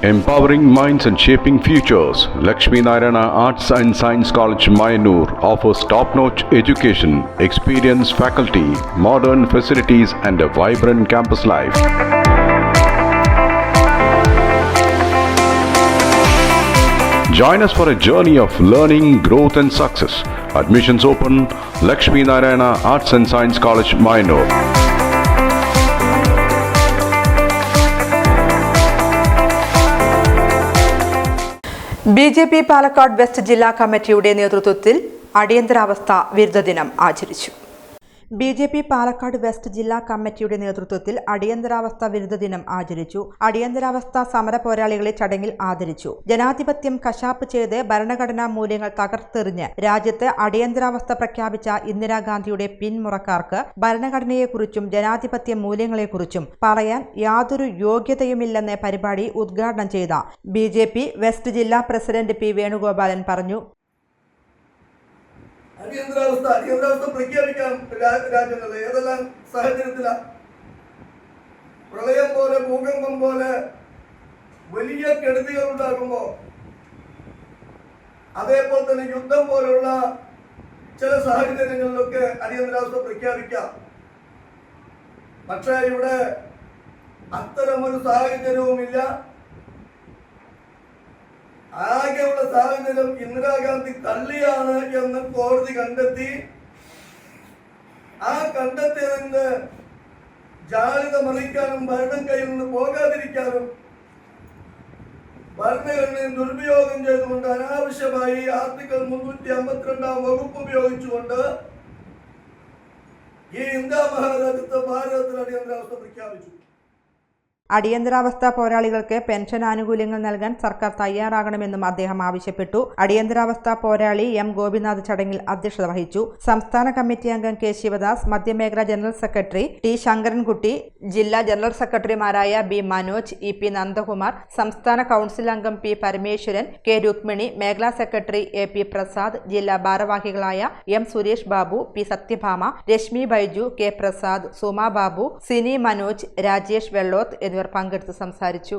Empowering minds and shaping futures, Lakshmi Narayana Arts and Science College, Mayanur offers top-notch education, experienced faculty, modern facilities and a vibrant campus life. Join us for a journey of learning, growth and success. Admissions open, Lakshmi Narayana Arts and Science College, Mayanur. BJP Palakkad west ജില്ലാ കമ്മിറ്റിയുടെ നേതൃത്വത്തിൽ അടിയന്തരാവസ്ഥ വിരുദ്ധ ദിനം ആചരിച്ചു. BJP Palakkad west ജില്ലാ കമ്മിറ്റിയുടെ നേതൃത്വത്തിൽ അടിയന്തരാവസ്ഥ വിരുദ്ധ ദിനം ആചരിച്ചു. അടിയന്തരാവസ്ഥ സമര പോരാളികളെ ചടങ്ങിൽ ആദരിച്ചു. ജനാധിപത്യം കശാപ്പ് ചെയ്ത് ഭരണഘടനാ മൂല്യങ്ങൾ തകർത്തെറിഞ്ഞ് രാജ്യത്ത് അടിയന്തരാവസ്ഥ പ്രഖ്യാപിച്ച ഇന്ദിരാഗാന്ധിയുടെ പിന്മുറക്കാർക്ക് ഭരണഘടനയെക്കുറിച്ചും ജനാധിപത്യ മൂല്യങ്ങളെക്കുറിച്ചും പറയാൻ യാതൊരു യോഗ്യതയുമില്ലെന്ന് പരിപാടി ഉദ്ഘാടനം ചെയ്ത BJP വെസ്റ്റ് ജില്ലാ പ്രസിഡന്റ് P. വേണുഗോപാലൻ പറഞ്ഞു. അടിയന്തരാവസ്ഥ പ്രഖ്യാപിക്കാൻ രാജ്യങ്ങൾ ഏതെല്ലാം സാഹചര്യത്തിലാണ്? പ്രളയം പോലെ, ഭൂകമ്പം പോലെ വലിയ കെടുതികൾ ഉണ്ടാകുമ്പോൾ, അതേപോലെ തന്നെ യുദ്ധം പോലുള്ള ചില സാഹചര്യങ്ങളിലൊക്കെ അടിയന്തരാവസ്ഥ പ്രഖ്യാപിക്കാം. പക്ഷേ ഇവിടെ അത്തരമൊരു സാഹചര്യവുമില്ല. ആകെയുള്ള സാഹചര്യം ഇന്ദിരാഗാന്ധി കള്ളിയാണ് എന്ന് കോടതി കണ്ടെത്തി. ആ കണ്ടെത്തിയതിന്റെ ജാള്യത മറിക്കാനും ഭരണം കയ്യിൽ നിന്ന് പോകാതിരിക്കാനും ഭരണഘടനയെ ദുരുപയോഗം ചെയ്തുകൊണ്ട് അനാവശ്യമായി ആർട്ടിക്കിൾ 352 വകുപ്പ് ഉപയോഗിച്ചുകൊണ്ട് ഈ ഇന്ത്യ മഹാരാജ്യത്ത് ഭാരതത്തിൽ അടിയന്തരാവസ്ഥ പ്രഖ്യാപിച്ചു. അടിയന്തരാവസ്ഥ പോരാളികൾക്ക് പെൻഷൻ ആനുകൂല്യങ്ങൾ നൽകാൻ സർക്കാർ തയ്യാറാകണമെന്നും അദ്ദേഹം ആവശ്യപ്പെട്ടു. അടിയന്തരാവസ്ഥ പോരാളി M. ഗോപിനാഥ് ചടങ്ങിൽ അധ്യക്ഷത വഹിച്ചു. സംസ്ഥാന കമ്മിറ്റി അംഗം K. ശിവദാസ്, മധ്യമേഖലാ ജനറൽ സെക്രട്ടറി T. ശങ്കരൻകുട്ടി, ജില്ലാ ജനറൽ സെക്രട്ടറിമാരായ B. Manoj, E. P. Nandakumar, സംസ്ഥാന കൗൺസിൽ അംഗം P. പരമേശ്വരൻ, K. രുക്മിണി, മേഖലാ സെക്രട്ടറി A. P. പ്രസാദ്, ജില്ലാ ഭാരവാഹികളായ M. Suresh Babu, P. Satyabhama, Rashmi Baiju, K. Prasad, Suma Babu, Sini Manoj, Rajesh Vellothu എന്നിവർ പങ്കെടുത്ത് സംസാരിച്ചു.